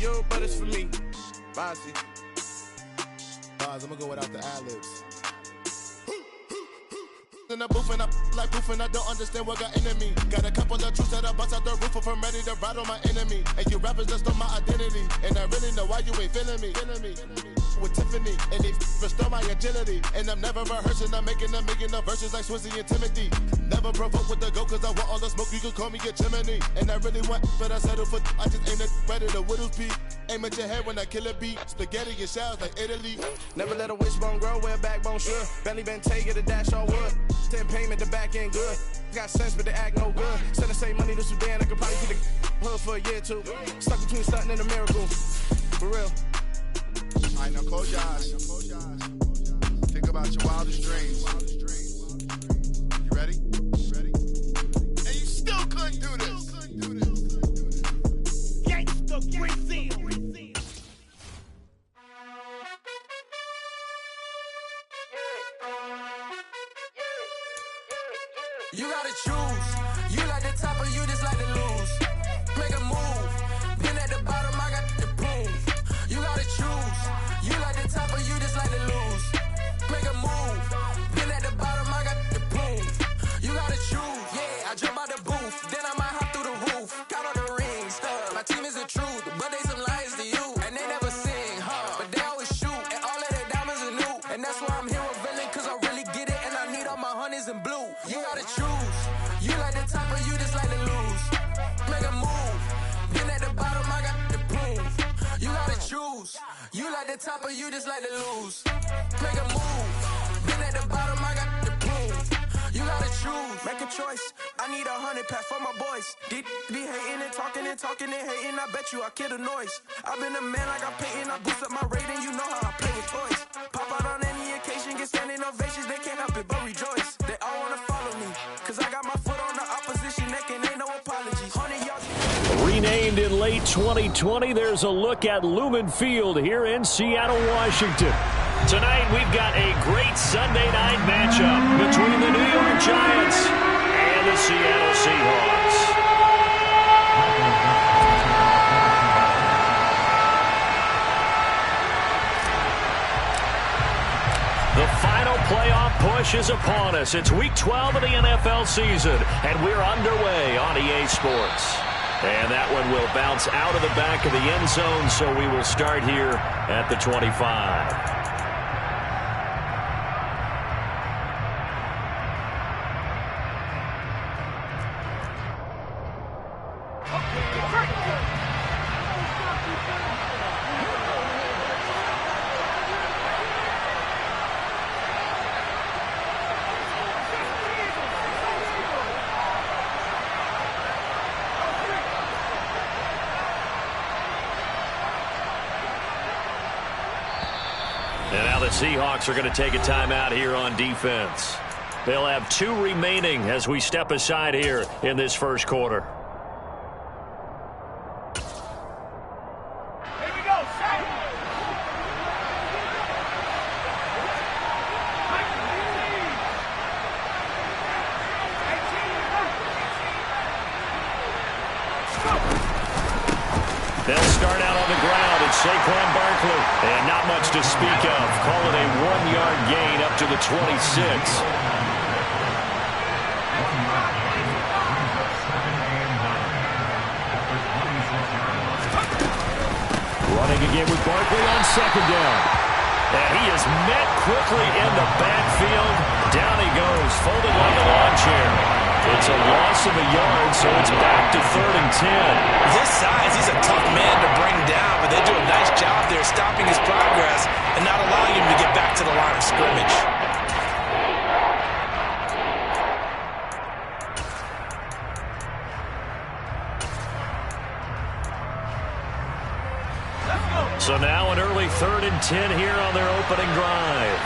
you, but it's for me. Bossy. I'm gonna go without the ad-libs. In the booth and I like proof and I don't understand what got into me. Got a couple of truths that I bust out the roof if I'm ready to ride on my enemy. And you rappers just stole my identity, and I really know why you ain't feeling me. With Tiffany, and they restore my agility. And I'm never rehearsing, I'm making no verses like Swizzy and Timothy. Never provoke with the go, cause I want all the smoke, you can call me a chimney. And I really want, but I settle for, I just aim it better the Whittles beat. Aim at your head when I kill a beat. Spaghetti and shells like Italy. Never let a wishbone grow where a backbone should. Bentley Bentay, get a dash on wood. 10 payment, the back end good. Got sense, but they act no good. Instead of save money to Sudan, I could probably keep the hood for a year or two. Stuck between stunting and a miracle. For real. Alright, now close your eyes. Think about your wildest dreams. You ready? And you still couldn't do this. Gangsta Brazil. You gotta choose. You like the top or you just like to lose. Make a move. Been at the bottom, I got the prove. You gotta choose. You like the top or you just like to lose. Make a move. Been at the bottom, I got the prove. You gotta choose. Yeah, I jump out the booth. Then I might hop through the roof. Count all the rings. My team is the truth, but they some liars to you. And they never sing, but they always shoot. And all of their diamonds are new. And that's why I'm here with villain, cause I really get it. And I need all my honeys in blue. You gotta choose. You like the top or you just like to lose. Make a move. Been at the bottom, I got the proof. You gotta choose. You like the top or you just like to lose. Make a move. Been at the bottom, I got the proof. You gotta choose. Make a choice. I need 100 pack for my boys. Be hating and talking and hating. I bet you I kill the noise. I've been a man like I'm Peyton. I boost up my rating. You know how I play with toys. Pop out on any occasion, get standing ovations. They can't help it but rejoice. They all wanna follow me, cause I got my foot on the opposition neck and ain't no apologies. Renamed in late 2020, there's a look at Lumen Field here in Seattle, Washington. Tonight, we've got a great Sunday night matchup between the New York Giants and the Seattle Seahawks. The final playoff push is upon us. It's Week 12 of the NFL season, and we're underway on EA Sports. And that one will bounce out of the back of the end zone, so we will start here at the 25. Seahawks are going to take a timeout here on defense. They'll have 2 remaining as we step aside here in this first quarter. Here we go, They'll start out on the ground. It's Saquon Barkley. And not much to speak of. Call it a 1-yard gain up to the 26. Running again with Barkley on second down. And he is met quickly in the backfield. Down he goes, folded like a lawn chair. It's a loss of a yard, so it's back to 3rd and 10. His size, he's a tough man to bring down, but they do a nice job there stopping his progress and not allowing him to get back to the line of scrimmage. So now an early 3rd and 10 here on their opening drive.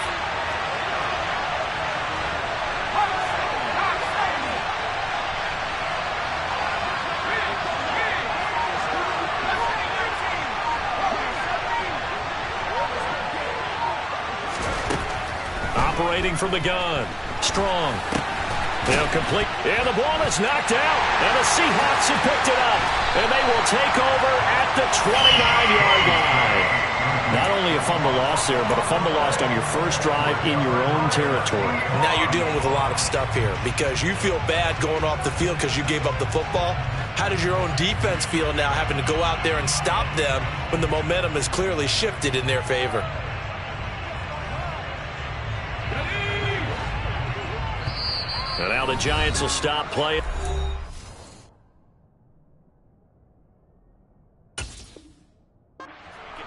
Operating from the gun. Strong. They'll complete. And the ball is knocked out. And the Seahawks have picked it up. And they will take over at the 29-yard line. Not only a fumble loss there, but a fumble lost on your first drive in your own territory. Now you're dealing with a lot of stuff here because you feel bad going off the field because you gave up the football. How does your own defense feel now having to go out there and stop them when the momentum is clearly shifted in their favor? And now the Giants will stop playing.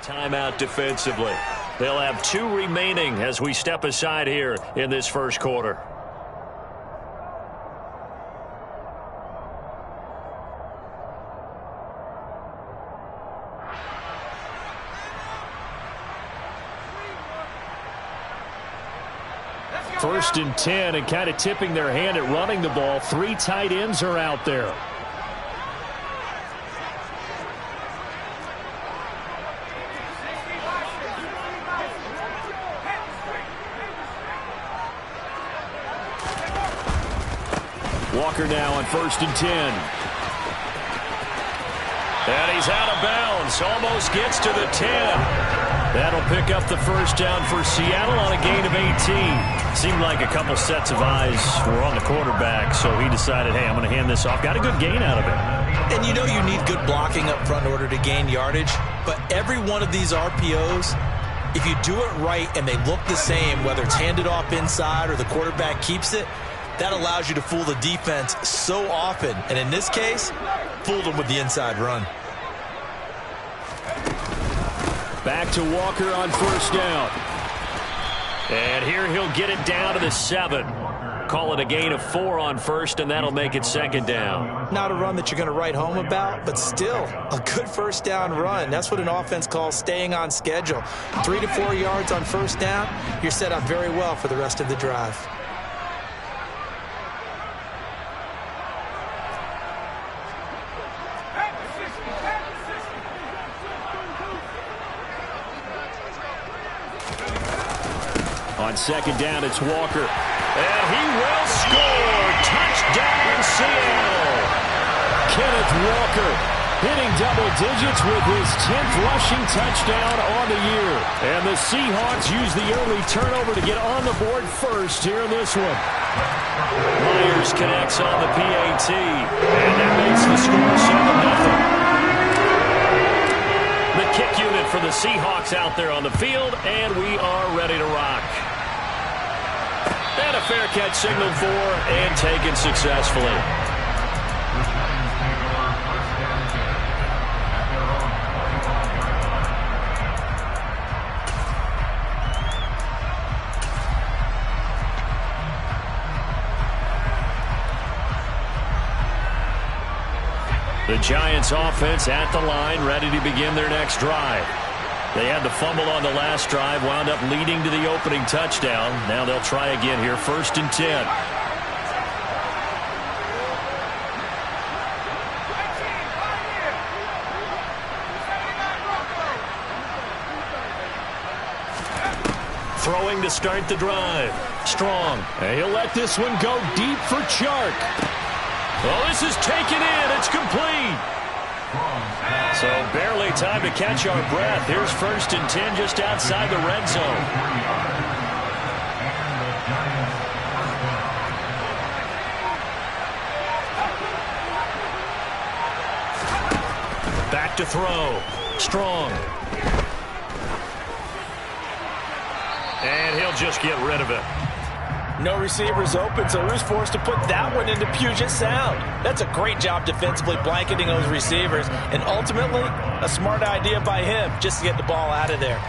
Timeout defensively. They'll have 2 remaining as we step aside here in this first quarter. First and 10, and kind of tipping their hand at running the ball. 3 tight ends are out there. Walker now on first and 10. And he's out of bounds. Almost gets to the 10. That'll pick up the first down for Seattle on a gain of 18. Seemed like a couple sets of eyes were on the quarterback, so he decided, hey, I'm going to hand this off. Got a good gain out of it. And you know you need good blocking up front in order to gain yardage, but every one of these RPOs, if you do it right and they look the same, whether it's handed off inside or the quarterback keeps it, that allows you to fool the defense so often. And in this case, fooled them with the inside run. Back to Walker on first down. And here he'll get it down to the 7. Call it a gain of 4 on first, and that'll make it second down. Not a run that you're going to write home about, but still a good first down run. That's what an offense calls staying on schedule. 3 to 4 yards on first down, you're set up very well for the rest of the drive. On second down, it's Walker. And he will score. Touchdown, Seattle. Kenneth Walker hitting double digits with his 10th rushing touchdown on the year. And the Seahawks use the early turnover to get on the board first here in this one. Myers connects on the PAT. And that makes the score 7-0. The kick unit for the Seahawks out there on the field, and we are ready to rock. And a fair catch signaled for and taken successfully. The Giants offense at the line, ready to begin their next drive. They had the fumble on the last drive, wound up leading to the opening touchdown. Now they'll try again here, first and 10. Throwing to start the drive. Strong. And he'll let this one go deep for Chark. Oh, this is taken in. It's complete. So barely time to catch our breath. Here's first and 10 just outside the red zone. Back to throw. Strong. And he'll just get rid of it. No receivers open, so who's forced to put that one into Puget Sound? That's a great job defensively blanketing those receivers, and ultimately, a smart idea by him just to get the ball out of there.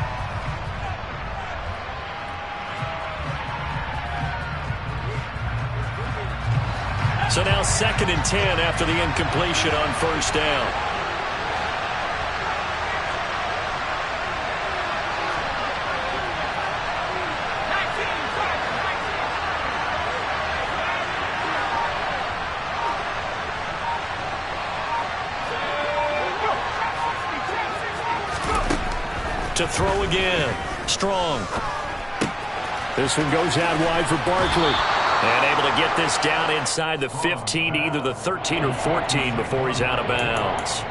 So now second and 10 after the incompletion on first down. To throw again. Strong. This one goes out wide for Barkley. And able to get this down inside the 15, either the 13 or 14 before he's out of bounds.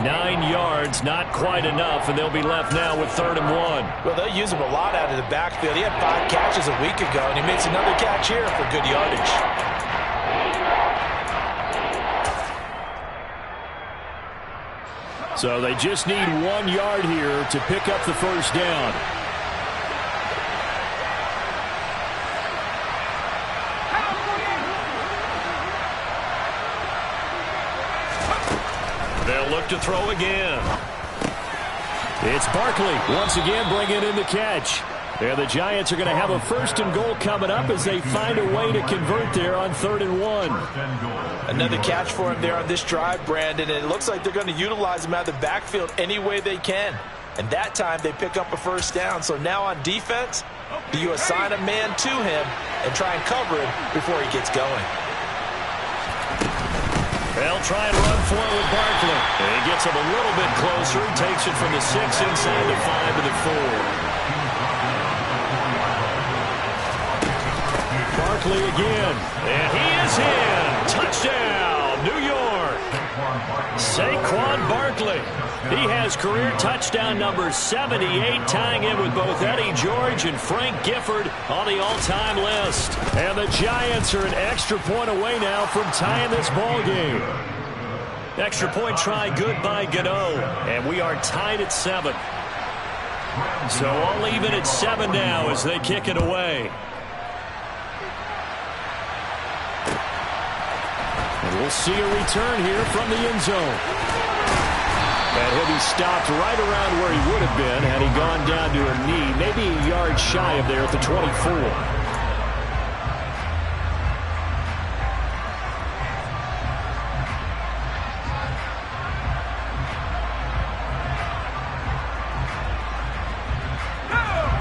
9 yards, not quite enough, and they'll be left now with 3rd and 1. Well, they'll use him a lot out of the backfield. He had 5 catches a week ago, and he makes another catch here for good yardage. So they just need 1 yard here to pick up the first down. They'll look to throw again. It's Barkley once again bringing in the catch. And the Giants are going to have a 1st and goal coming up as they find a way to convert there on 3rd and 1. Another catch for him there on this drive, Brandon. And it looks like they're going to utilize him out of the backfield any way they can. And that time they pick up a 1st down. So now on defense, do you assign a man to him and try and cover him before he gets going? They'll try and run for it with Barkley. And he gets him a little bit closer. He takes it from the 6 inside the 5 to the 4. Barkley again. And he is in. Touchdown, New York. Saquon Barkley. He has career touchdown number 78, tying in with both Eddie George and Frank Gifford on the all-time list. And the Giants are an extra point away now from tying this ball game. Extra point try good by Gano. And we are tied at 7. So all even at 7 now as they kick it away. And we'll see a return here from the end zone. And he'll be stopped right around where he would have been had he gone down to a knee, maybe a yard shy of there at the 24.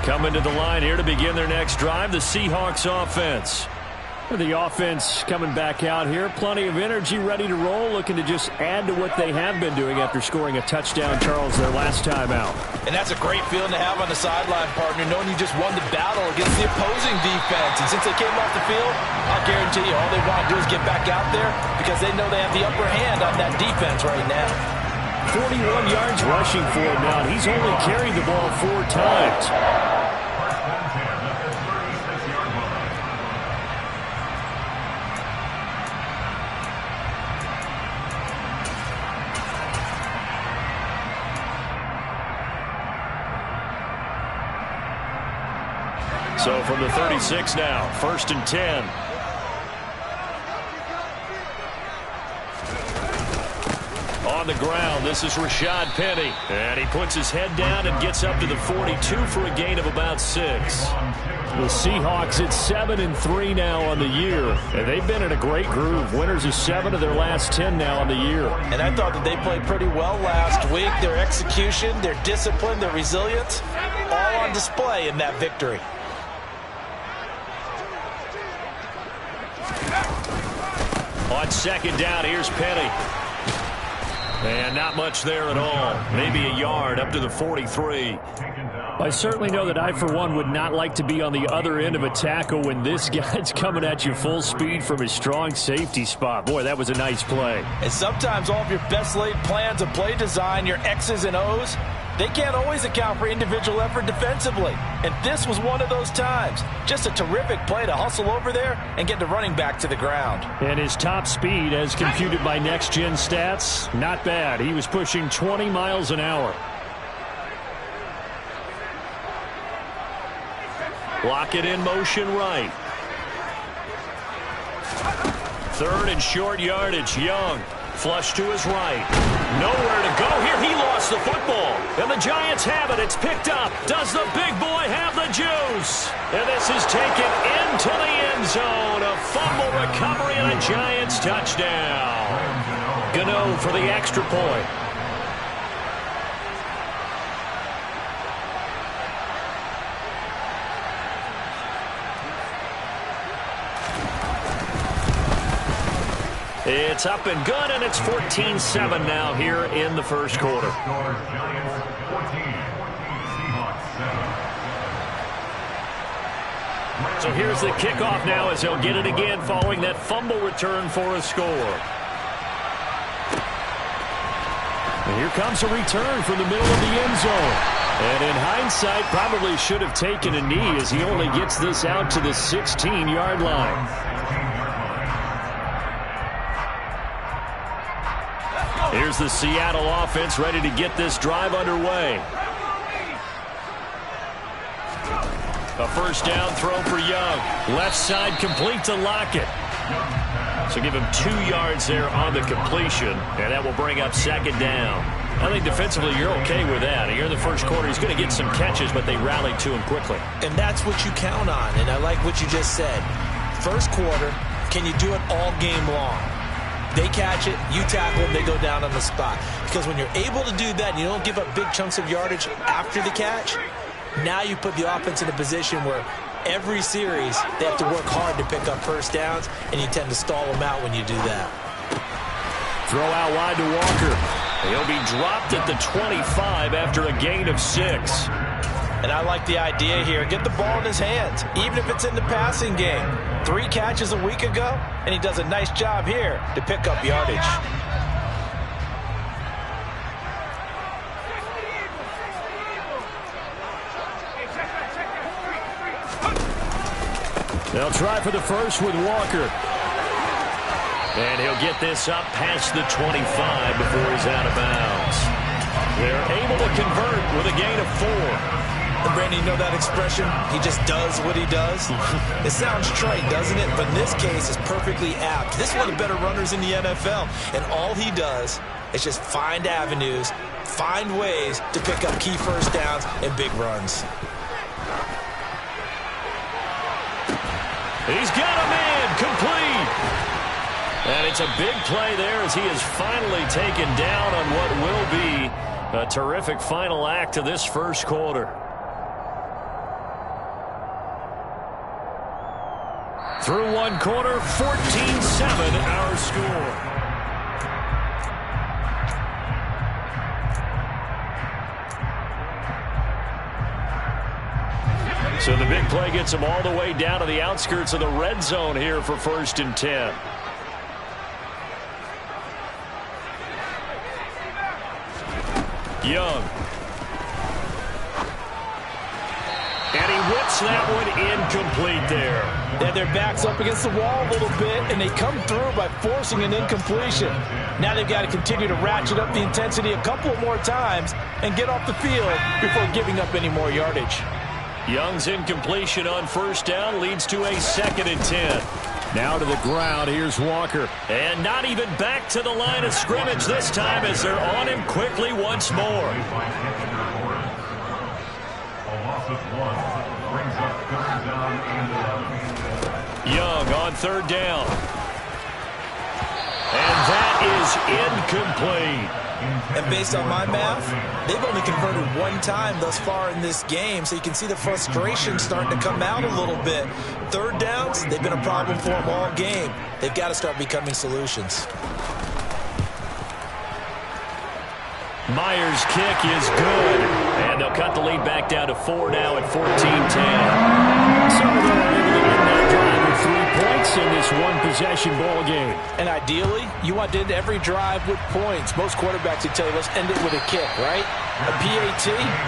Coming to the line here to begin their next drive, the Seahawks offense. The offense coming back out here. Plenty of energy, ready to roll, looking to just add to what they have been doing after scoring a touchdown, Charles, their last time out. And that's a great feeling to have on the sideline, partner, knowing you just won the battle against the opposing defense. And since they came off the field, I'll guarantee you all they want to do is get back out there because they know they have the upper hand on that defense right now. 41 yards rushing for him now. He's only carried the ball 4 times. So from the 36 now, 1st and 10. On the ground, this is Rashad Penny. And he puts his head down and gets up to the 42 for a gain of about 6. The Seahawks at 7-3 now on the year. And they've been in a great groove. Winners of 7 of their last 10 now on the year. And I thought that they played pretty well last week. Their execution, their discipline, their resilience, all on display in that victory. On 2nd down, here's Penny. And not much there at all. Maybe a yard up to the 43. I certainly know that I, for one, would not like to be on the other end of a tackle when this guy's coming at you full speed from his strong safety spot. Boy, that was a nice play. And sometimes all of your best laid plans of play design, your X's and O's, they can't always account for individual effort defensively. And this was one of those times. Just a terrific play to hustle over there and get the running back to the ground. And his top speed, as computed by Next Gen Stats, not bad. He was pushing 20 miles an hour. Lock it in motion right. 3rd and short yardage. Young. Flush to his right. Nowhere to go here. He lost the football. And the Giants have it. It's picked up. Does the big boy have the juice? And this is taken into the end zone. A fumble recovery and a Giants touchdown. Gano for the extra point. It's up and good, and it's 14-7 now here in the first quarter. So here's the kickoff now as he'll get it again following that fumble return for a score. And here comes a return from the middle of the end zone. And in hindsight, probably should have taken a knee as he only gets this out to the 16-yard line. Here's the Seattle offense ready to get this drive underway. A first down throw for Young. Left side complete to Lockett. So give him 2 yards there on the completion, and that will bring up second down. I think defensively you're okay with that. Here in the first quarter, he's going to get some catches, but they rallied to him quickly. And that's what you count on, and I like what you just said. First quarter, can you do it all game long? They catch it, you tackle them, they go down on the spot. Because when you're able to do that and you don't give up big chunks of yardage after the catch, now you put the offense in a position where every series they have to work hard to pick up first downs, and you tend to stall them out when you do that. Throw out wide to Walker. He'll be dropped at the 25 after a gain of 6. And I like the idea here. Get the ball in his hands, even if it's in the passing game. 3 catches a week ago, and he does a nice job here to pick up yardage. They'll try for the first with Walker. And he'll get this up past the 25 before he's out of bounds. They're able to convert with a gain of 4. And Brandon, you know that expression? He just does what he does? It sounds trite, doesn't it? But in this case, it's perfectly apt. This is one of the better runners in the NFL. And all he does is just find avenues, find ways to pick up key first downs and big runs. He's got a man complete. And it's a big play there as he is finally taken down on what will be a terrific final act of this first quarter. Through one quarter, 14-7 our score. So the big play gets him all the way down to the outskirts of the red zone here for 1st and 10. Young. And he whips that one incomplete there. Yeah, their back's up against the wall a little bit, and they come through by forcing an incompletion. Now they've got to continue to ratchet up the intensity a couple more times and get off the field before giving up any more yardage. Young's incompletion on first down leads to a 2nd and 10. Now to the ground, here's Walker. And not even back to the line of scrimmage this time as they're on him quickly once more. Young on 3rd down. And that is incomplete. And based on my math, they've only converted 1 time thus far in this game, so you can see the frustration starting to come out a little bit. 3rd downs, they've been a problem for them all game. They've got to start becoming solutions. Myers' kick is good. And they'll cut the lead back down to 4 now at 14-10. So they're able to end that drive with 3 points in this one-possession ball game. And ideally, you want to end every drive with points. Most quarterbacks would tell you, let's end it with a kick, right? A PAT,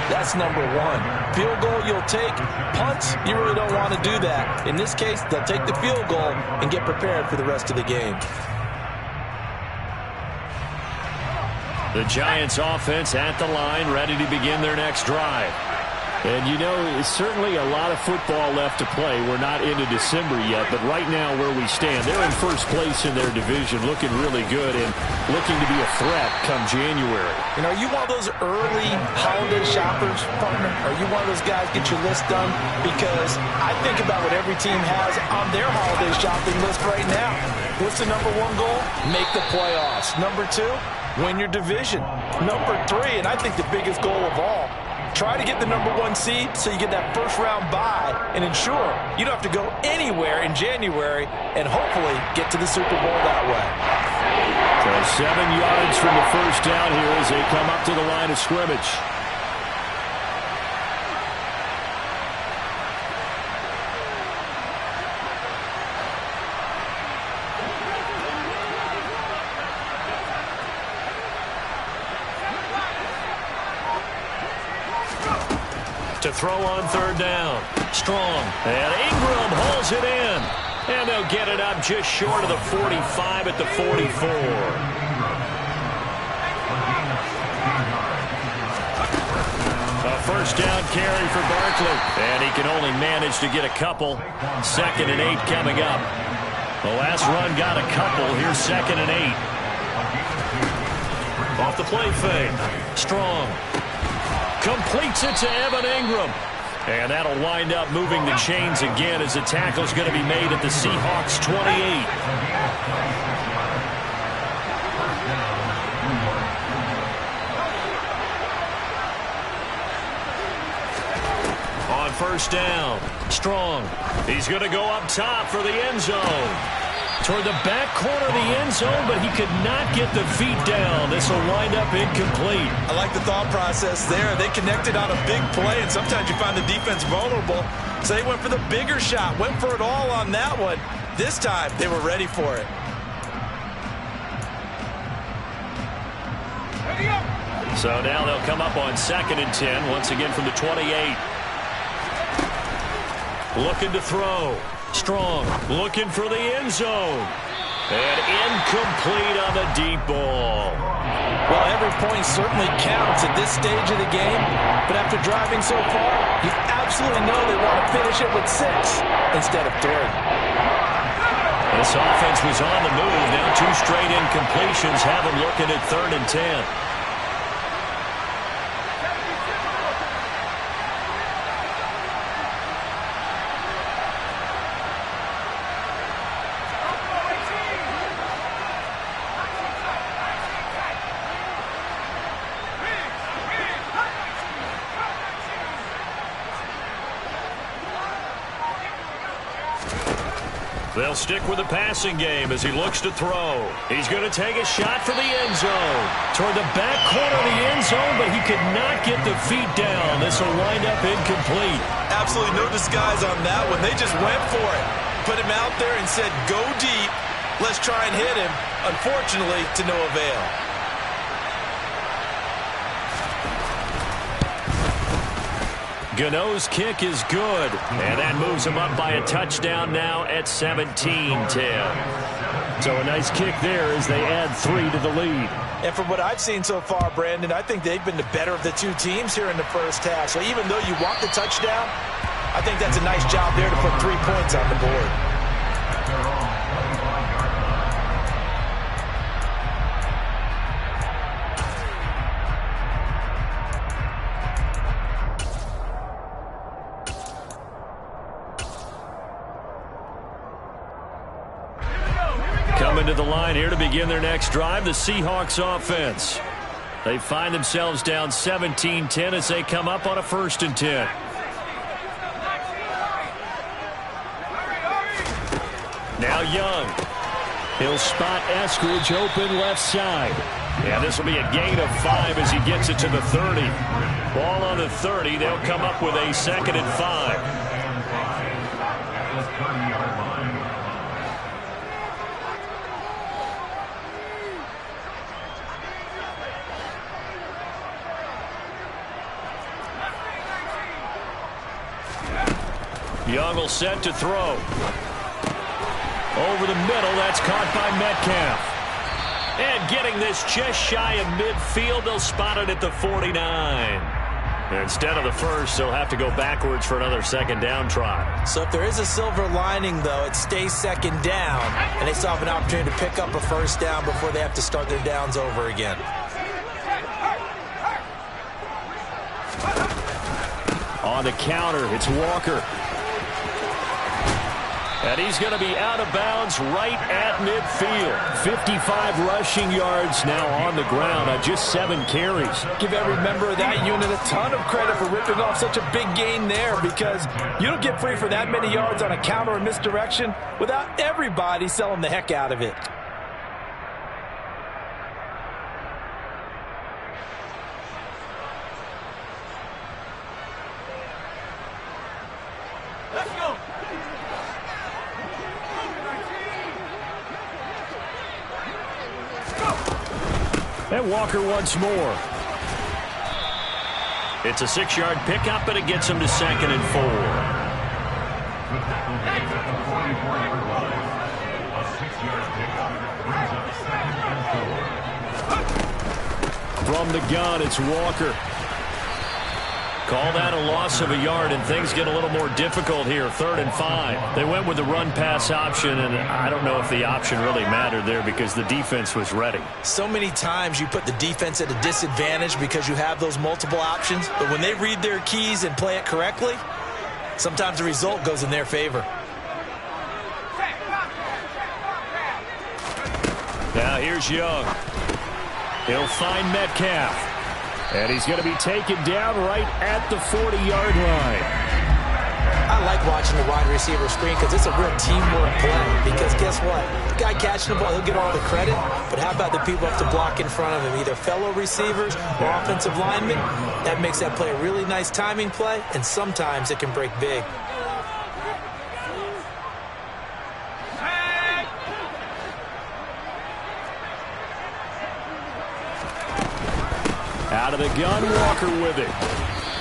that's number 1. Field goal you'll take. Punts, you really don't want to do that. In this case, they'll take the field goal and get prepared for the rest of the game. The Giants offense at the line, ready to begin their next drive. And, you know, it's certainly a lot of football left to play. We're not into December yet, but right now where we stand, they're in first place in their division, looking really good and looking to be a threat come January. And are you one of those early holiday shoppers, partner? Are you one of those guys get your list done? Because I think about what every team has on their holiday shopping list right now. What's the number 1 goal? Make the playoffs. Number 2, win your division. Number 3, and I think the biggest goal of all, try to get the number 1 seed so you get that first-round bye and ensure you don't have to go anywhere in January and hopefully get to the Super Bowl that way. So 7 yards from the first down here as they come up to the line of scrimmage. to throw on third down. Strong. And Ingram hauls it in. And they'll get it up just short of the 45 at the 44. A first down carry for Barkley. And he can only manage to get a couple. 2nd and 8 coming up. The last run got a couple. Here's 2nd and 8. Off the play fake. Strong. Completes it to Evan Ingram. And that'll wind up moving the chains again as the tackle's going to be made at the Seahawks 28. On first down, Strong. He's going to go up top for the end zone. Toward the back corner of the end zone, but he could not get the feet down. This will wind up incomplete. I like the thought process there. They connected on a big play, and sometimes you find the defense vulnerable. So they went for the bigger shot, went for it all on that one. This time, they were ready for it. So now they'll come up on 2nd and 10, once again from the 28. Looking to throw. Strong, looking for the end zone. And incomplete on the deep ball. Well, every point certainly counts at this stage of the game. But after driving so far, you absolutely know they want to finish it with 6 instead of 3. This offense was on the move. Now 2 straight incompletions have them looking at 3rd and 10. They'll stick with the passing game as he looks to throw. He's going to take a shot for the end zone. Toward the back corner of the end zone, but he could not get the feet down. This will wind up incomplete. Absolutely no disguise on that one. They just went for it. Put him out there and said, go deep. Let's try and hit him. Unfortunately, to no avail. Gano's kick is good, and that moves him up by a touchdown now at 17-10. So a nice kick there as they add 3 to the lead. And from what I've seen so far, Brandon, I think they've been the better of the 2 teams here in the first half. So even though you want the touchdown, I think that's a nice job there to put 3 points on the board. Coming to the line here to begin their next drive, the Seahawks offense. They find themselves down 17-10 as they come up on a 1st and 10. Now Young. He'll spot Eskridge open left side. Yeah, this will be a gain of 5 as he gets it to the 30. Ball on the 30. They'll come up with a 2nd and 5. Young will set to throw. Over the middle, that's caught by Metcalf. And getting this just shy of midfield, they'll spot it at the 49. Instead of the first, they'll have to go backwards for another 2nd down try. So if there is a silver lining, though, it stays 2nd down, and they still have an opportunity to pick up a 1st down before they have to start their downs over again. On the counter, it's Walker. And he's going to be out of bounds right at midfield. 55 rushing yards now on the ground on just 7 carries. Give every member of that unit a ton of credit for ripping off such a big gain there, because you don't get free for that many yards on a counter or misdirection without everybody selling the heck out of it. Let's go. And Walker once more. It's a 6-yard pickup, and it gets him to 2nd and 4. From the gun, it's Walker. Call that a loss of a yard, and things get a little more difficult here. 3rd and 5. They went with the run-pass option, and I don't know if the option really mattered there because the defense was ready. So many times you put the defense at a disadvantage because you have those multiple options, but when they read their keys and play it correctly, sometimes the result goes in their favor. Now here's Young. He'll find Metcalf. And he's going to be taken down right at the 40-yard line. I like watching the wide receiver screen because it's a real teamwork play. Because guess what? The guy catching the ball, he'll get all the credit. But how about the people up to block in front of him? Either fellow receivers or offensive linemen. That makes that play a really nice timing play. And sometimes it can break big. Out of the gun, Walker with it.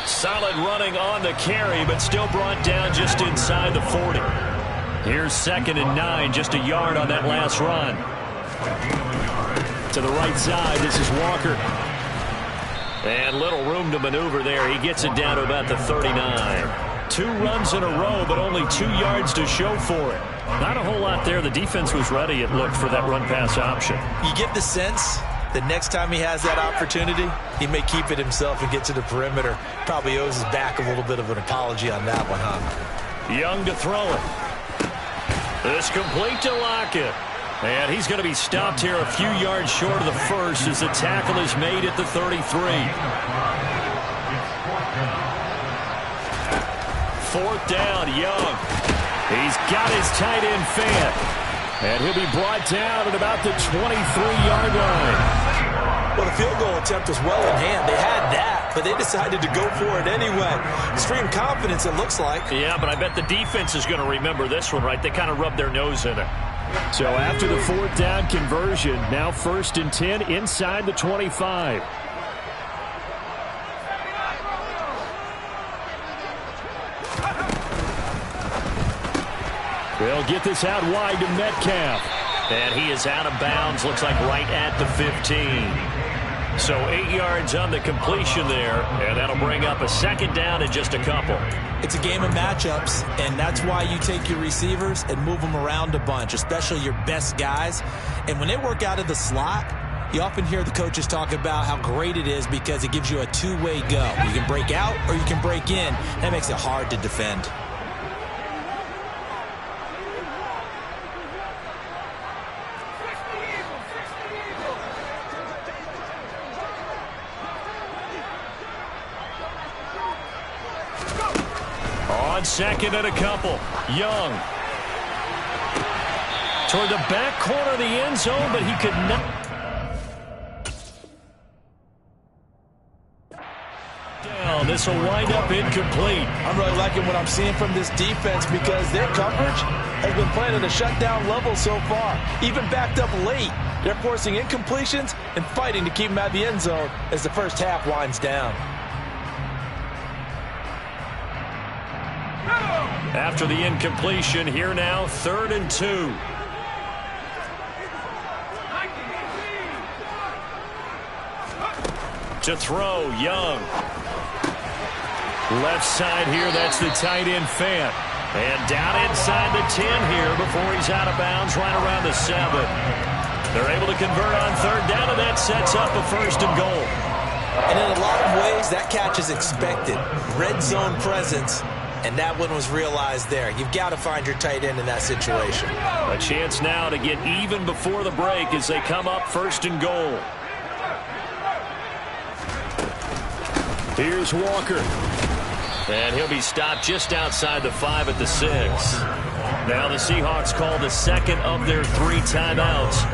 Solid running on the carry, but still brought down just inside the 40. Here's 2nd and 9, just a yard on that last run. To the right side, this is Walker. And little room to maneuver there. He gets it down to about the 39. 2 runs in a row, but only 2 yards to show for it. Not a whole lot there. The defense was ready, it looked, for that run-pass option. You get the sense the next time he has that opportunity, he may keep it himself and get to the perimeter. Probably owes his back a little bit of an apology on that one, huh? Young to throw it. This complete to Lockett. And he's going to be stopped here a few yards short of the first as the tackle is made at the 33. 4th down, Young. He's got his tight end Fant. And he'll be brought down at about the 23-yard line. Well, the field goal attempt was well in hand. They had that, but they decided to go for it anyway. Extreme confidence, it looks like. Yeah, but I bet the defense is going to remember this one, right? They kind of rubbed their nose in it. So after the 4th down conversion, now 1st and 10 inside the 25. They'll get this out wide to Metcalf. And he is out of bounds, looks like right at the 15. So 8 yards on the completion there, and that'll bring up a 2nd down in just a couple. It's a game of matchups, and that's why you take your receivers and move them around a bunch, especially your best guys. And when they work out of the slot, you often hear the coaches talk about how great it is because it gives you a two-way go. You can break out or you can break in. That makes it hard to defend. On 2nd and a couple, Young. Toward the back corner of the end zone, but he could not. Down. This will wind up incomplete. I'm really liking what I'm seeing from this defense because their coverage has been playing at a shutdown level so far. Even backed up late, they're forcing incompletions and fighting to keep them out of the end zone as the first half winds down. After the incompletion, here now, 3rd and 2. To throw, Young. Left side here, that's the tight end Fant. And down inside the 10 here before he's out of bounds, right around the 7. They're able to convert on 3rd down, and that sets up a 1st and goal. And in a lot of ways, that catch is expected. Red zone presence. And that one was realized there. You've got to find your tight end in that situation. A chance now to get even before the break as they come up 1st and goal. Here's Walker. And he'll be stopped just outside the 5 at the 6. Now the Seahawks call the 2nd of their 3 timeouts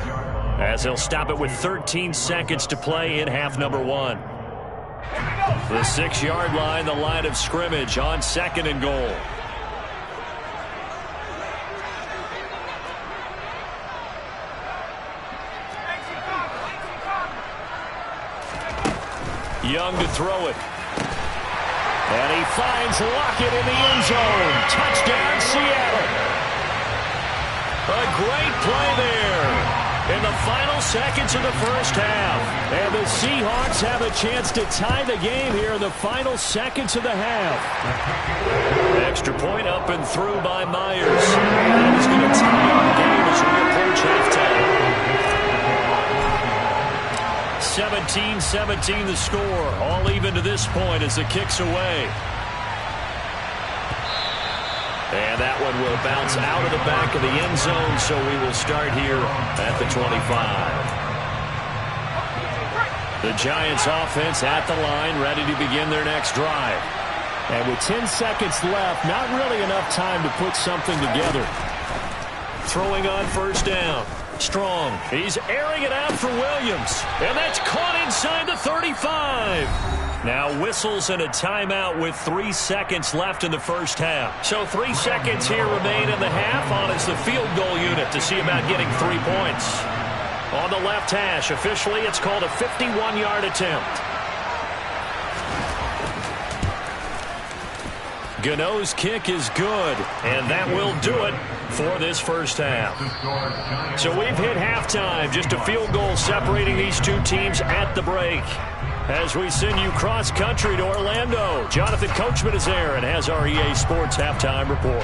as they'll stop it with 13 seconds to play in half number 1. The 6-yard line, the line of scrimmage on 2nd and goal. Young to throw it. he finds Lockett in the end zone. Touchdown, Seattle. A great play there in the final seconds of the first half. And the Seahawks have a chance to tie the game here in the final seconds of the half. Extra point up and through by Myers. That is going to tie the game as we approach halftime. 17-17 the score. All even to this point as the kick's away. And that one will bounce out of the back of the end zone, so we will start here at the 25. The Giants offense at the line, ready to begin their next drive. And with 10 seconds left, not really enough time to put something together. Throwing on first down. Strong. He's airing it out for Williams. And that's caught inside the 35. Now whistles and a timeout with 3 seconds left in the first half. So 3 seconds here remain in the half on as the field goal unit to see about getting 3 points. On the left hash, officially it's called a 51-yard attempt. Gano's kick is good, and that will do it for this first half. So we've hit halftime, just a field goal separating these two teams at the break. As we send you cross-country to Orlando, Jonathan Coachman is there and has our EA Sports Halftime Report.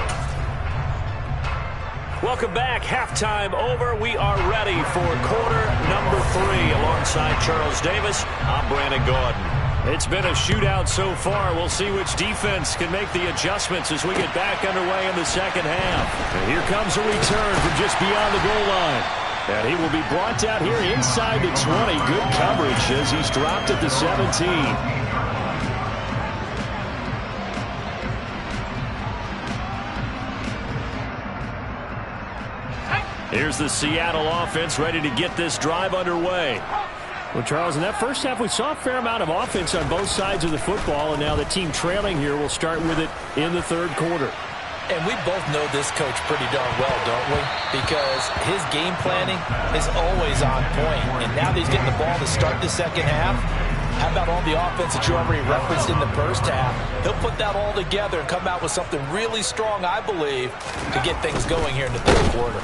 Welcome back. Halftime over. We are ready for quarter number 3. Alongside Charles Davis, I'm Brandon Gaudin. It's been a shootout so far. We'll see which defense can make the adjustments as we get back underway in the second half. And here comes a return from just beyond the goal line. And he will be brought out here inside the 20. Good coverage as he's dropped at the 17. Here's the Seattle offense ready to get this drive underway. Well, Charles, in that first half, we saw a fair amount of offense on both sides of the football, and now the team trailing here will start with it in the third quarter. And we both know this coach pretty darn well, don't we? Because his game planning is always on point. And now that he's getting the ball to start the second half, how about all the offense that you already referenced in the first half? He'll put that all together and come out with something really strong, I believe, to get things going here in the third quarter.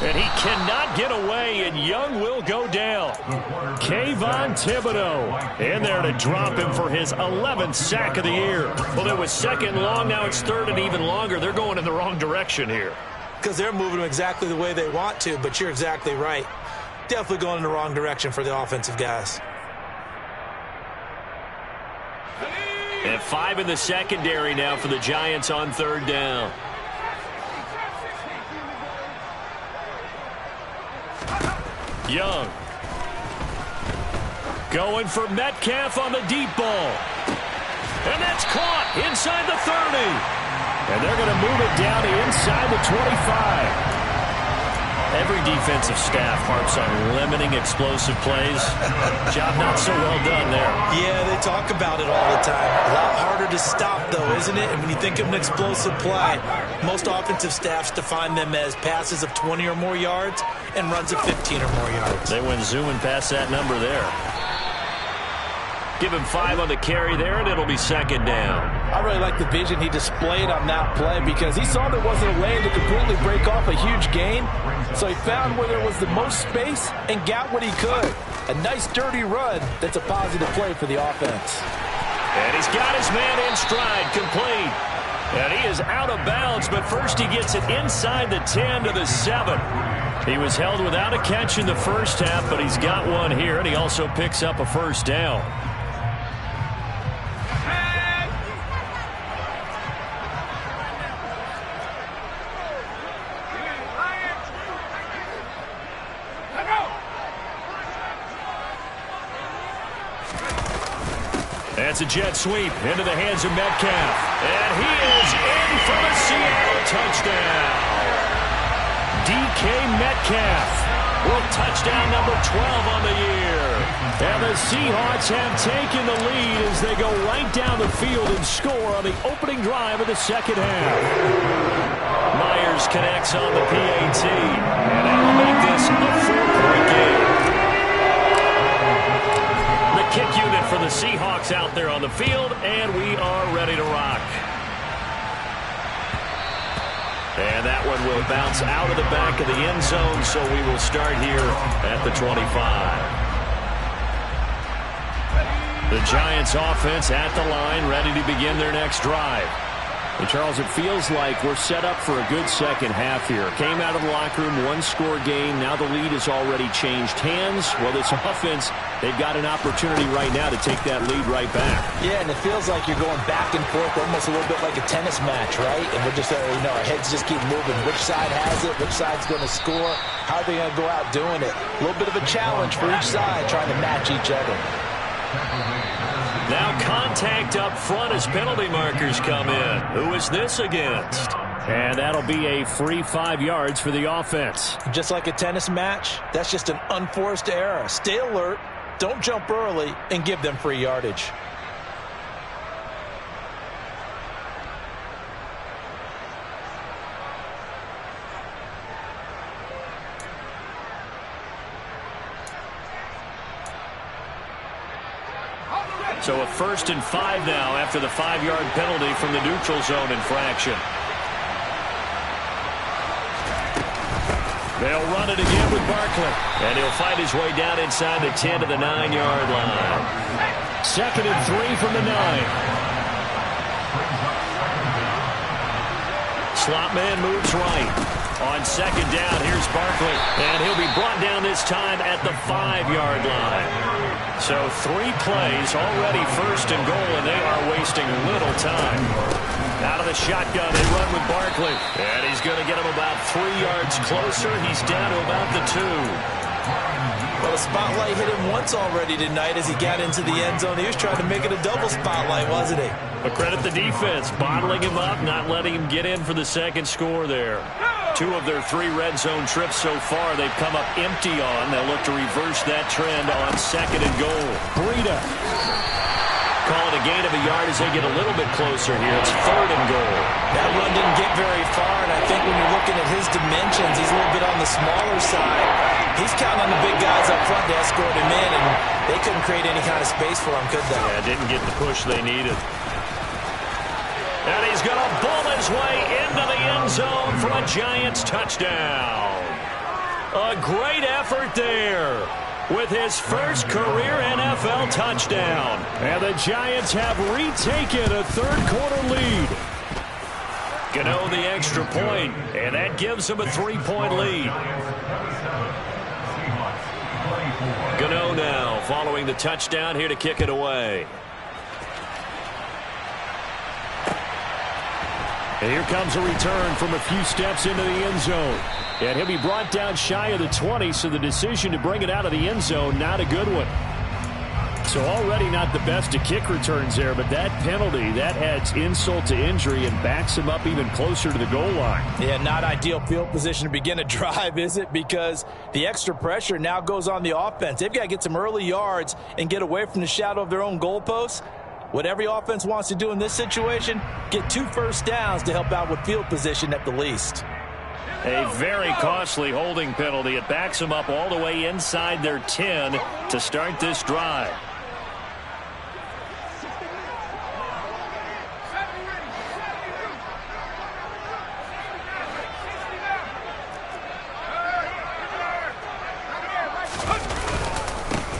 And he cannot get away, and Young will go down. Kayvon Thibodeaux in there to drop him for his 11th sack of the year. Well, it was second long. Now it's third and even longer. They're going in the wrong direction here. Because they're moving them exactly the way they want to, but you're exactly right. Definitely going in the wrong direction for the offensive guys. And 5 in the secondary now for the Giants on third down. Young. Going for Metcalf on the deep ball. And that's caught inside the 30. And they're going to move it down to inside the 25. Every defensive staff harps on limiting explosive plays. Job not so well done there. Yeah, they talk about it all the time. A lot harder to stop, though, isn't it? And when you think of an explosive play, most offensive staffs define them as passes of 20 or more yards and runs of 15 or more yards. They went zooming past that number there. Give him 5 on the carry there, and it'll be second down. I really like the vision he displayed on that play because he saw there wasn't a lane to completely break off a huge gain. So he found where there was the most space and got what he could. A nice, dirty run that's a positive play for the offense. And he's got his man in stride, complete. And he is out of bounds, but first he gets it inside the 10 to the 7. He was held without a catch in the first half, but he's got one here, and he also picks up a first down. That's a jet sweep into the hands of Metcalf. And he is in for the Seattle touchdown. DK Metcalf will touchdown number 12 on the year. And the Seahawks have taken the lead as they go right down the field and score on the opening drive of the second half. Myers connects on the PAT. And that will make this a 4-point game. Kick unit for the Seahawks out there on the field, and we are ready ready to rock. And that one will bounce out of the back of the end zone, so we will start here at the 25. The Giants offense at the line, ready to begin their next drive. And Charles, it feels like we're set up for a good second half here. Came out of the locker room, one-score game. Now the lead has already changed hands. Well, this offense, they've got an opportunity right now to take that lead right back. Yeah, and it feels like you're going back and forth, almost a little bit like a tennis match, right? And we're just, our heads just keep moving. Which side has it? Which side's going to score? How are they going to go out doing it? A little bit of a challenge for each side, trying to match each other. Now contact up front as penalty markers come in. Who is this against? And that'll be a free 5 yards for the offense. Just like a tennis match, that's just an unforced error. Stay alert, don't jump early, and give them free yardage. So a 1st and 5 now after the 5-yard penalty from the neutral zone infraction. They'll run it again with Barkley. And he'll fight his way down inside the 10 to the 9-yard line. 2nd and 3 from the 9. Slot man moves right. On 2nd down, here's Barkley. And he'll be brought down this time at the 5-yard line. So 3 plays, already 1st and goal, and they are wasting little time. Out of the shotgun, they run with Barkley. And he's going to get him about 3 yards closer. He's down to about the 2. Well, the spotlight hit him once already tonight as he got into the end zone. He was trying to make it a double spotlight, wasn't he? But credit the defense, bottling him up, not letting him get in for the 2nd score there. 2 of their 3 red zone trips so far, they've come up empty on. They'll look to reverse that trend on 2nd and goal. Breida. Call it a gain of a yard as they get a little bit closer here. It's 3rd and goal. That run didn't get very far, and I think when you're looking at his dimensions, he's a little bit on the smaller side. He's counting on the big guys up front to escort him in, and they couldn't create any kind of space for him, could they? Yeah, didn't get the push they needed. And he's going to bull his way into the end zone for a Giants touchdown. A great effort there with his first career NFL touchdown. And the Giants have retaken a 3rd-quarter lead. Gano the extra point, and that gives them a 3-point lead. Gano now following the touchdown here to kick it away. And here comes a return from a few steps into the end zone. And he'll be brought down shy of the 20, so the decision to bring it out of the end zone, not a good one. So already not the best of kick returns there, but that penalty, that adds insult to injury and backs him up even closer to the goal line. Yeah, not ideal field position to begin a drive, is it? Because the extra pressure now goes on the offense. They've got to get some early yards and get away from the shadow of their own goalposts. What every offense wants to do in this situation, get 2 first downs to help out with field position at the least. A very costly holding penalty. It backs them up all the way inside their 10 to start this drive.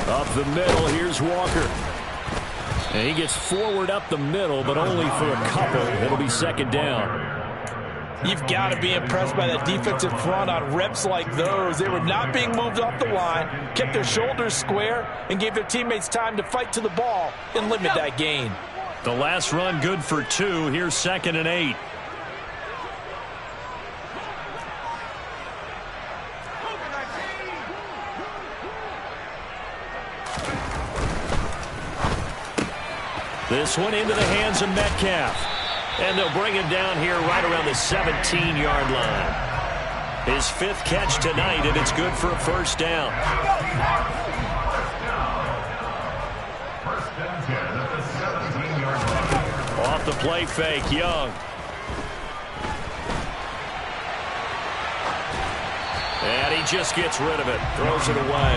Up the middle, here's Walker. And he gets forward up the middle, but only for a couple. It'll be 2nd down. You've got to be impressed by that defensive front on reps like those. They were not being moved off the line, kept their shoulders square, and gave their teammates time to fight to the ball and limit that gain. The last run good for 2. Here's 2nd and 8. This one into the hands of Metcalf. And they'll bring him down here right around the 17-yard line. His 5th catch tonight, and it's good for a 1st down. Off the play fake, Young. And he just gets rid of it. Throws it away.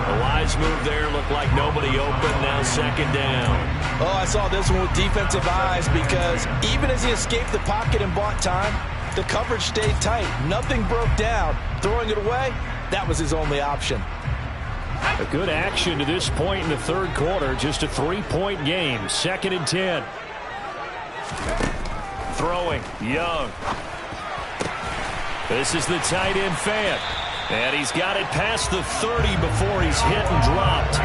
A wise move there. Looked like nobody open. Now second down. Oh, I saw this one with defensive eyes because even as he escaped the pocket and bought time, the coverage stayed tight. Nothing broke down. Throwing it away, that was his only option. A good action to this point in the third quarter. Just a 3-point game. 2nd and 10. Throwing. Young. This is the tight end Fant. And he's got it past the 30 before he's hit and dropped.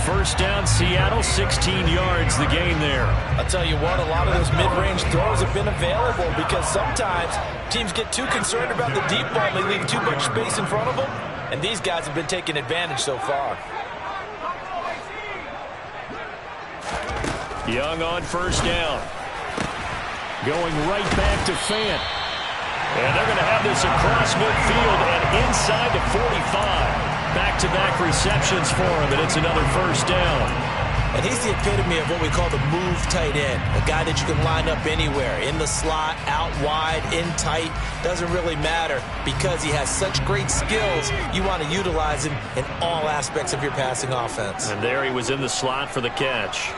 First down, Seattle, 16 yards the gain there. I'll tell you what, a lot of those mid-range throws have been available because sometimes teams get too concerned about the deep ball and they leave too much space in front of them. And these guys have been taking advantage so far. Young on first down. Going right back to Fant. And they're going to have this across midfield and inside the 45. Back-to-back receptions for him, and it's another first down. And he's the epitome of what we call the move tight end. A guy that you can line up anywhere. In the slot, out wide, in tight. Doesn't really matter because he has such great skills. You want to utilize him in all aspects of your passing offense. And there he was in the slot for the catch.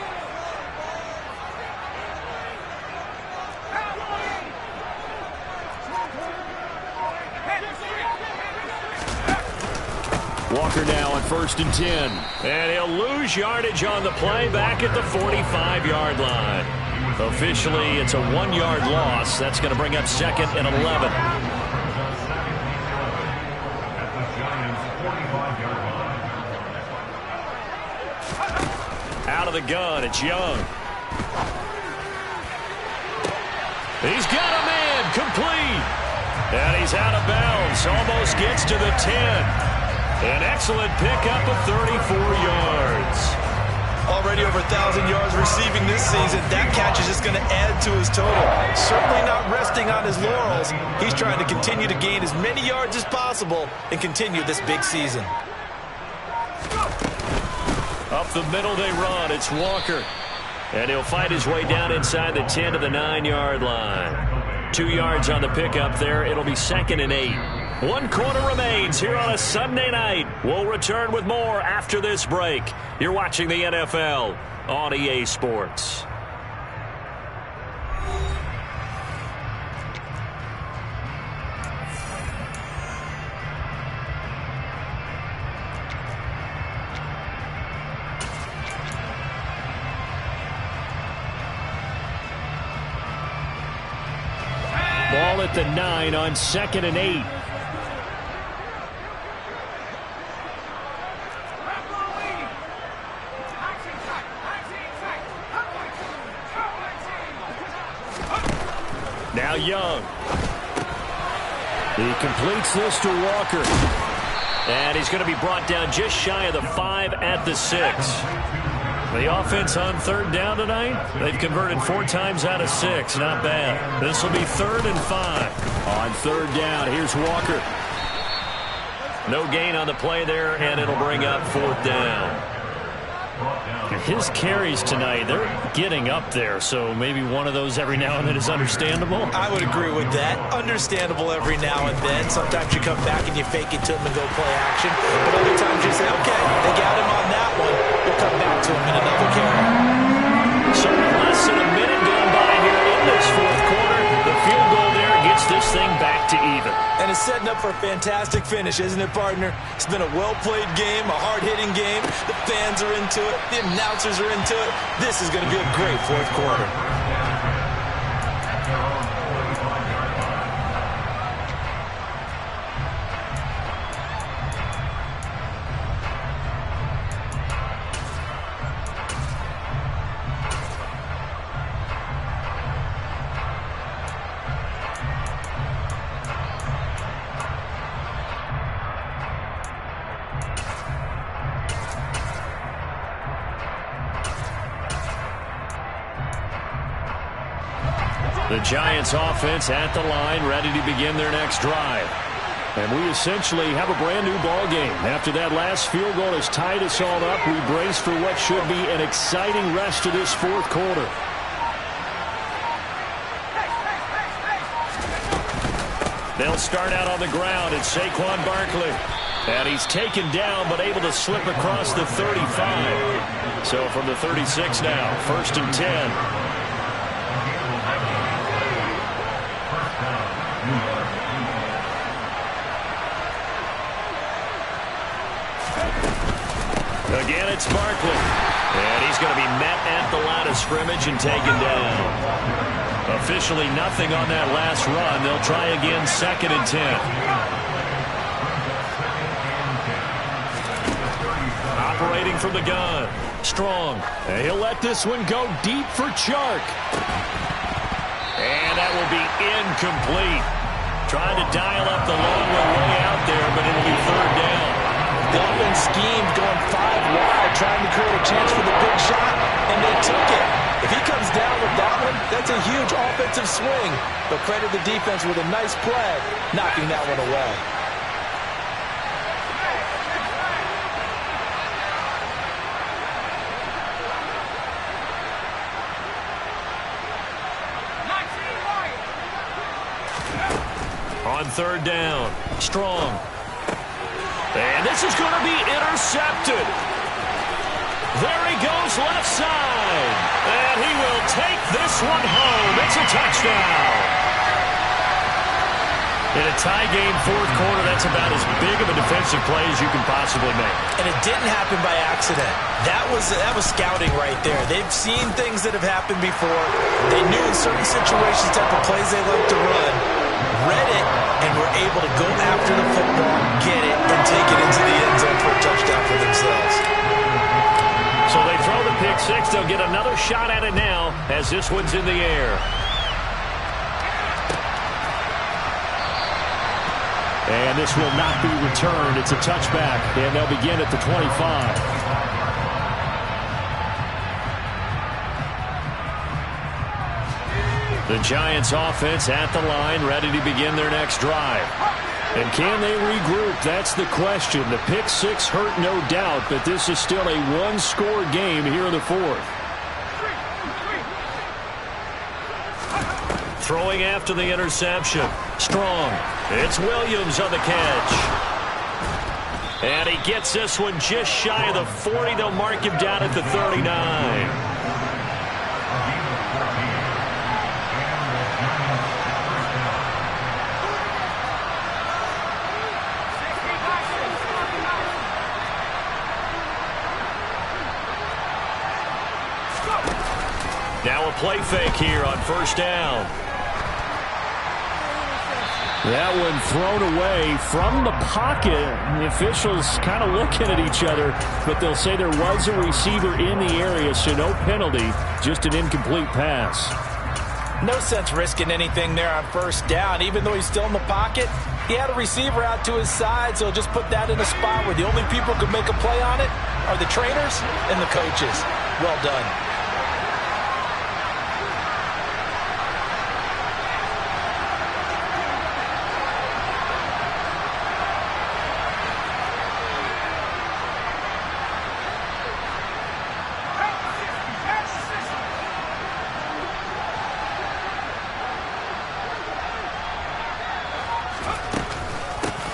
Walker now on 1st and 10. And he'll lose yardage on the play back at the 45-yard line. Officially, it's a 1-yard loss. That's going to bring up 2nd and 11. Out of the gun, it's Young. He's got a man, complete. And he's out of bounds, almost gets to the 10. An excellent pickup of 34 yards. Already over 1,000 yards receiving this season. That catch is just going to add to his total. Certainly not resting on his laurels. He's trying to continue to gain as many yards as possible and continue this big season. Up the middle they run. It's Walker. And he'll fight his way down inside the 10 to the 9-yard line. 2 yards on the pickup there. It'll be 2nd and 8. 1 quarter remains here on a Sunday night. We'll return with more after this break. You're watching the NFL on EA Sports. Ball at the 9 on 2nd and 8. Now Young. He completes this to Walker. And he's going to be brought down just shy of the 5 at the 6. The offense on 3rd down tonight, they've converted 4 times out of 6. Not bad. This will be 3rd and 5. On 3rd down, here's Walker. No gain on the play there, and it'll bring up 4th down. His carries tonight, they're getting up there, so maybe one of those every now and then is understandable. I would agree with that. Understandable every now and then. Sometimes you come back and you fake it to him and go play action. But other times you say, okay, they got him on that one. We'll come back to him in another carry. So less than a minute gone by here in this 4th quarter. The field goal there gets this thing back to even. And it's setting up for a fantastic finish, isn't it, partner? It's been a well-played game, a hard-hitting game. The fans are into it. The announcers are into it. This is going to be a great 4th quarter. The Giants offense at the line, ready to begin their next drive. And we essentially have a brand new ball game. After that last field goal has tied us all up, we brace for what should be an exciting rest of this 4th quarter. They'll start out on the ground. It's Saquon Barkley. And he's taken down but able to slip across the 35. So from the 36 now, 1st and 10. Again, it's Barkley. And he's going to be met at the line of scrimmage and taken down. Officially nothing on that last run. They'll try again, 2nd and 10. Operating from the gun. Strong. And he'll let this one go deep for Chark. And that will be incomplete. Trying to dial up the long way out there, but it'll be 3rd down. The offense schemed going 5 wide, trying to create a chance for the big shot, and they took it. If he comes down with that one, that's a huge offensive swing. But credit the defense with a nice play, knocking that one away. On 3rd down, Strong. And this is going to be intercepted. There he goes left side. And he will take this one home. It's a touchdown. In a tie game 4th quarter, that's about as big of a defensive play as you can possibly make. And it didn't happen by accident. That was scouting right there. They've seen things that have happened before. They knew in certain situations type of plays they like to run. Read it, and were able to go after the football, get it, and take it into the end zone for a touchdown for themselves. So they throw the pick six. They'll get another shot at it now as this one's in the air. And this will not be returned. It's a touchback, and they'll begin at the 25. The Giants offense at the line, ready to begin their next drive. And can they regroup? That's the question. The pick six hurt, no doubt, but this is still a one-score game here in the 4th. Throwing after the interception. Strong. It's Williams on the catch. And he gets this one just shy of the 40. They'll mark him down at the 39. Now a play fake here on 1st down. That one thrown away from the pocket. The officials kind of looking at each other, but they'll say there was a receiver in the area, so no penalty, just an incomplete pass. No sense risking anything there on 1st down. Even though he's still in the pocket, he had a receiver out to his side, so just put that in a spot where the only people who can make a play on it are the trainers and the coaches. Well done.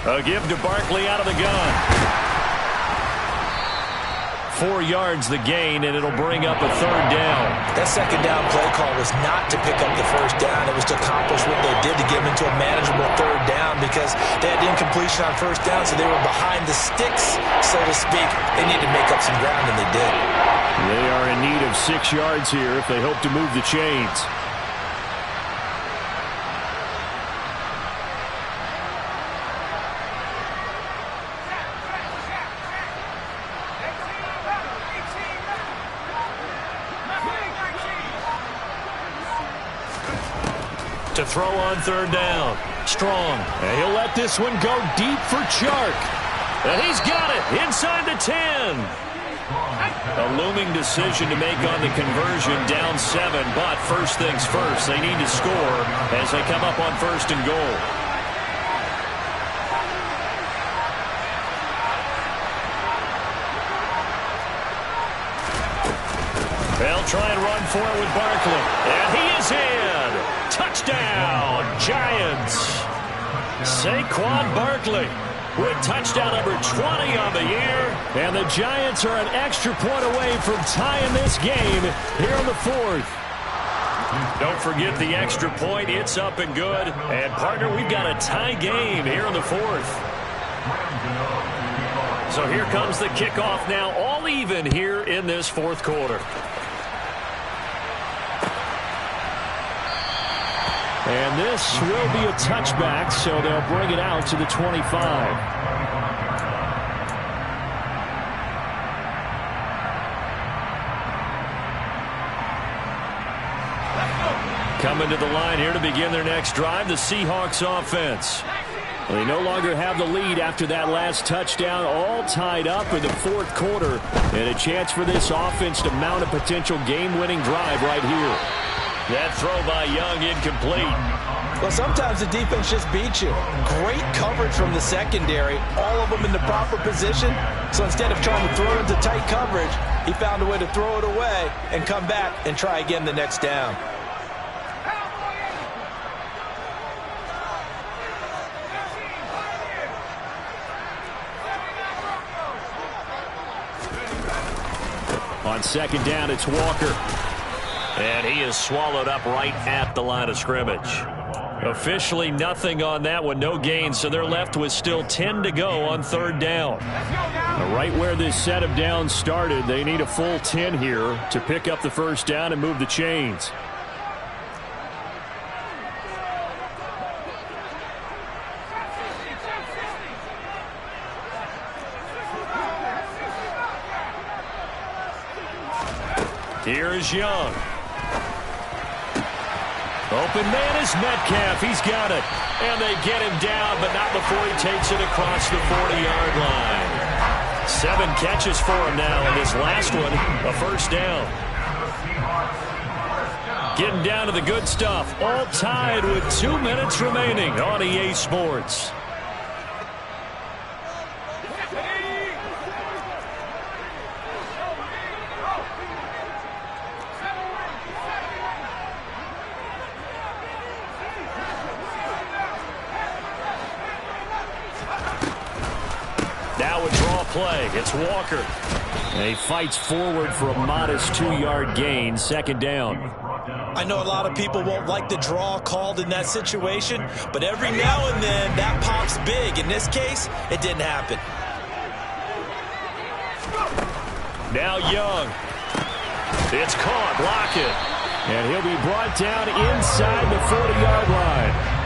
A give to Barkley out of the gun. 4 yards the gain, and it'll bring up a 3rd down. That 2nd down play call was not to pick up the 1st down. It was to accomplish what they did to get them into a manageable 3rd down because they had incompletion on 1st down, so they were behind the sticks, so to speak. They needed to make up some ground, and they did. They are in need of 6 yards here if they hope to move the chains. To throw on 3rd down. Strong. And he'll let this one go deep for Chark. And he's got it inside the 10. A looming decision to make on the conversion, down 7. But first things first, they need to score as they come up on 1st and goal. They'll try and run for it with Barkley. And he is in. Touchdown, Giants. Saquon Barkley with touchdown number 20 on the year. And the Giants are an extra point away from tying this game here in the fourth. Don't forget the extra point. It's up and good. And, partner, we've got a tie game here in the fourth. So here comes the kickoff now, all even here in this fourth quarter. And this will be a touchback, so they'll bring it out to the 25. Coming to the line here to begin their next drive, the Seahawks offense. They no longer have the lead after that last touchdown, all tied up in the fourth quarter. And a chance for this offense to mount a potential game-winning drive right here. That throw by Young incomplete. Well, sometimes the defense just beats you. Great coverage from the secondary, all of them in the proper position. So instead of trying to throw into tight coverage, he found a way to throw it away and come back and try again the next down. On second down, it's Walker. And he is swallowed up right at the line of scrimmage. Officially nothing on that one, no gain, so they're left with still 10 to go on third down. Right where this set of downs started, they need a full 10 here to pick up the first down and move the chains. Here's Young. Open man is Metcalf. He's got it. And they get him down, but not before he takes it across the 40-yard line. 7 catches for him now, and this last one, a first down. Getting down to the good stuff. All tied with 2 minutes remaining on EA Sports. Play. It's Walker. And he fights forward for a modest 2-yard gain, second down. I know a lot of people won't like the draw called in that situation, but every now and then that pops big. In this case, it didn't happen. Now Young. It's caught. Block it. And he'll be brought down inside the 40-yard line.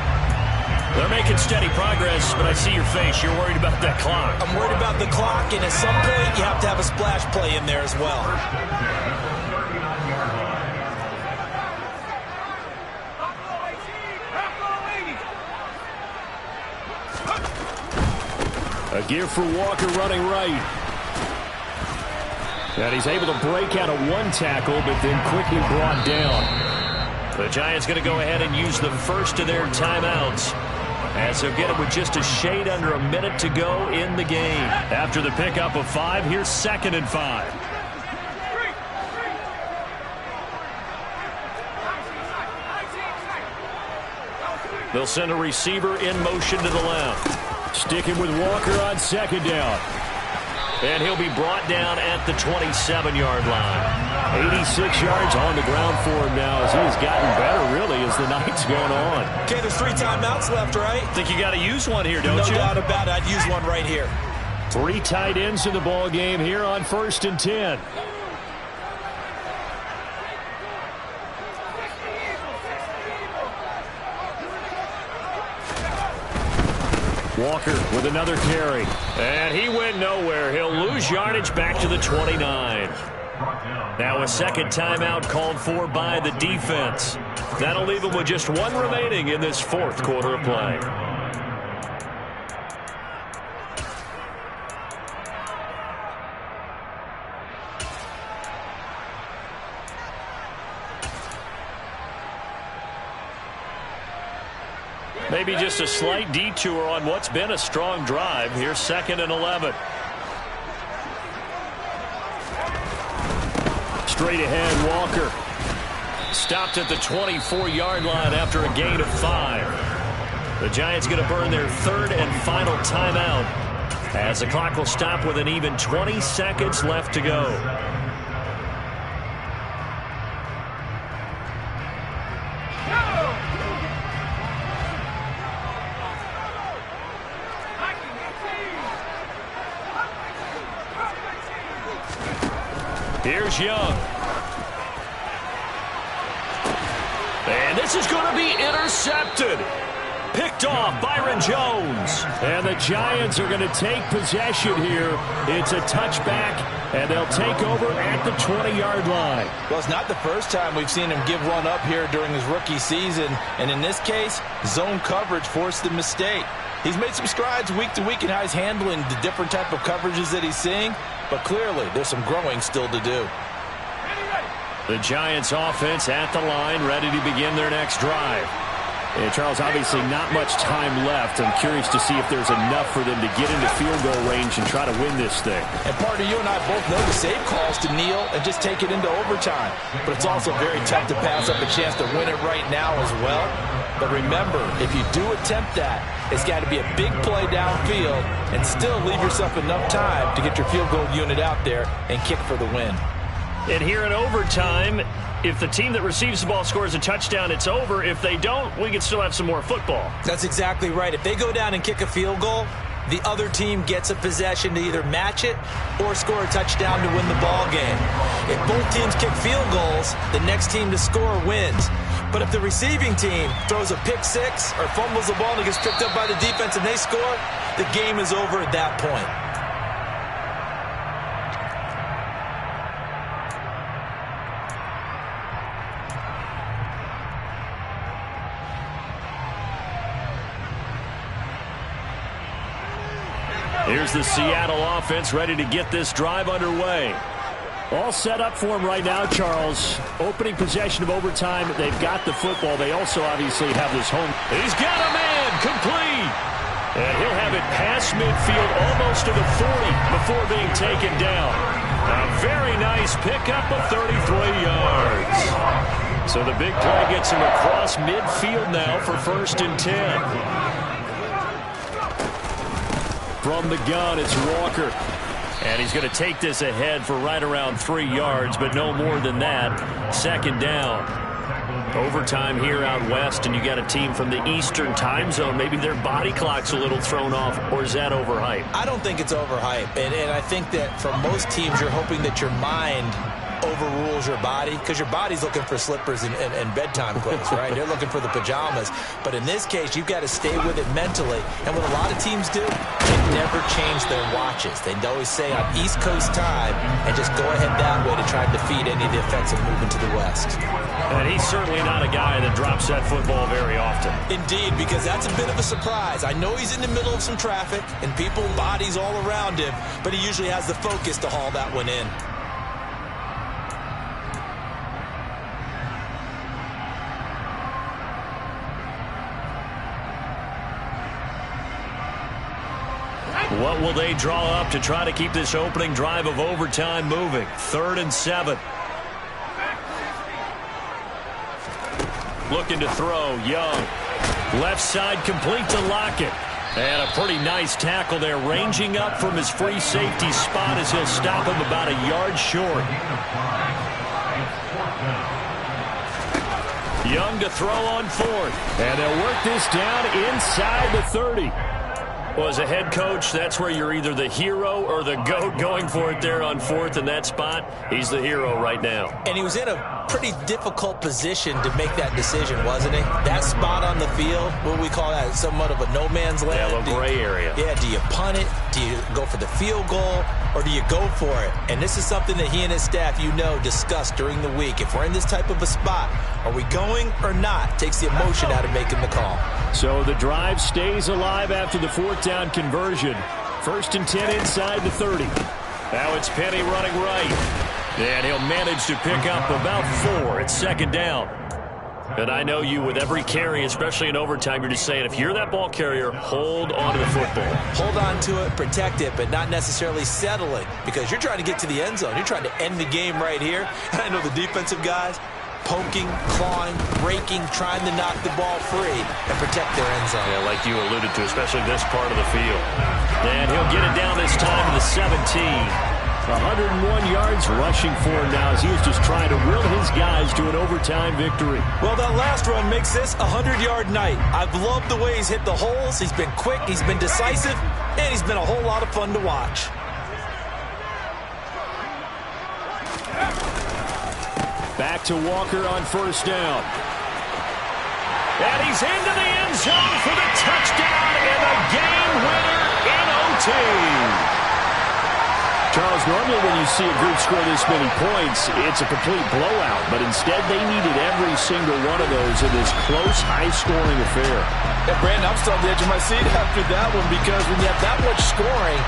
They're making steady progress, but I see your face. You're worried about that clock. I'm worried about the clock, and at some point, you have to have a splash play in there as well. A gear for Walker running right. And he's able to break out of one tackle, but then quickly brought down. The Giants going to go ahead and use the first of their timeouts, as they'll get it with just a shade under a minute to go in the game. After the pickup of 5, here's 2nd and 5. They'll send a receiver in motion to the left. Sticking with Walker on second down. And he'll be brought down at the 27-yard line. 86 yards on the ground for him now, as he has gotten better, really, as the night's going on. Okay, there's 3 timeouts left, right? Think you got to use one here, don't you? No doubt about it. I'd use one right here. 3 tight ends in the ball game here on 1st and 10. Walker with another carry. And he went nowhere. He'll lose yardage back to the 29. Now a second timeout called for by the defense. That'll leave him with just 1 remaining in this fourth quarter of play. Maybe just a slight detour on what's been a strong drive. Here's 2nd and 11. Straight ahead, Walker. Stopped at the 24-yard line after a gain of 5. The Giants going to burn their third and final timeout as the clock will stop with an even 20 seconds left to go. Here's Young. And this is going to be intercepted. Picked off Byron Jones. And the Giants are going to take possession here. It's a touchback, and they'll take over at the 20-yard line. Well, it's not the first time we've seen him give one up here during his rookie season. And in this case, zone coverage forced the mistake. He's made some strides week to week in how he's handling the different type of coverages that he's seeing. But clearly, there's some growing still to do. The Giants offense at the line, ready to begin their next drive. And Charles, obviously not much time left. I'm curious to see if there's enough for them to get into field goal range and try to win this thing. And partner, you and I both know the save calls to kneel and just take it into overtime. But it's also very tough to pass up a chance to win it right now as well. But remember, if you do attempt that, it's got to be a big play downfield and still leave yourself enough time to get your field goal unit out there and kick for the win. And here in overtime, if the team that receives the ball scores a touchdown, it's over. If they don't, we can still have some more football. That's exactly right. If they go down and kick a field goal, the other team gets a possession to either match it or score a touchdown to win the ball game. If both teams kick field goals, the next team to score wins. But if the receiving team throws a pick six or fumbles the ball and it gets picked up by the defense and they score, the game is over at that point. Here's the Seattle offense ready to get this drive underway. All set up for him right now, Charles. Opening possession of overtime. They've got the football. They also obviously have this home. He's got a man complete. And he'll have it past midfield almost to the 40 before being taken down. A very nice pickup of 33 yards. So the big play gets him across midfield now for 1st and 10. From the gun, it's Walker. And he's going to take this ahead for right around 3 yards, but no more than that. 2nd down. Overtime here out west, and you got a team from the Eastern time zone. Maybe their body clock's a little thrown off, or is that overhyped? I don't think it's overhyped. And I think that for most teams, you're hoping that your mind overrules your body, because your body's looking for slippers and bedtime clothes, right? They're looking for the pajamas. But in this case, you've got to stay with it mentally. And what a lot of teams do, they never change their watches. They always say on East Coast time and just go ahead that way to try and defeat any of the effects of moving to the West. And he's certainly not a guy that drops that football very often. Indeed, because that's a bit of a surprise. I know he's in the middle of some traffic and people, bodies all around him, but he usually has the focus to haul that one in. What will they draw up to try to keep this opening drive of overtime moving? 3rd and 7. Looking to throw, Young. Left side complete to Lockett. And a pretty nice tackle there, ranging up from his free safety spot as he'll stop him about a yard short. Young to throw on 4th. And they'll work this down inside the 30. Well, as a head coach, that's where you're either the hero or the GOAT going for it there on 4th in that spot. He's the hero right now. And he was in a pretty difficult position to make that decision, wasn't he? That spot on the field, what we call that, somewhat of a no man's land. Yeah, a little gray area. Yeah, do you punt it? Do you go for the field goal? Or do you go for it? And this is something that he and his staff, discussed during the week. If we're in this type of a spot, are we going or not? Takes the emotion out of making the call. So the drive stays alive after the 4th down conversion. 1st and 10 inside the 30. Now it's Penny running right. And he'll manage to pick up about 4. It's 2nd down. And I know you, with every carry, especially in overtime, you're just saying, if you're that ball carrier, hold on to the football. Hold on to it, protect it, but not necessarily settle it, because you're trying to get to the end zone. You're trying to end the game right here. And I know the defensive guys, poking, clawing, breaking, trying to knock the ball free and protect their end zone. Yeah, like you alluded to, especially this part of the field. And he'll get it down this time to the 17. 101 yards rushing for him now as he is just trying to will his guys to an overtime victory. Well, that last run makes this a 100-yard night. I've loved the way he's hit the holes. He's been quick, he's been decisive, and he's been a whole lot of fun to watch. Back to Walker on first down. And he's into the end zone for the touchdown and the game winner in OT. Charles, normally when you see a group score this many points, it's a complete blowout. But instead, they needed every single one of those in this close, high-scoring affair. And Brandon, I'm still on the edge of my seat after that one because when you have that much scoring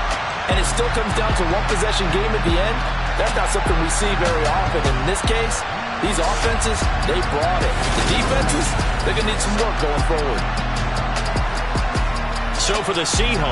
and it still comes down to one-possession game at the end, that's not something we see very often. In this case, these offenses, they brought it. The defenses, they're going to need some work going forward. So for the Seahawks,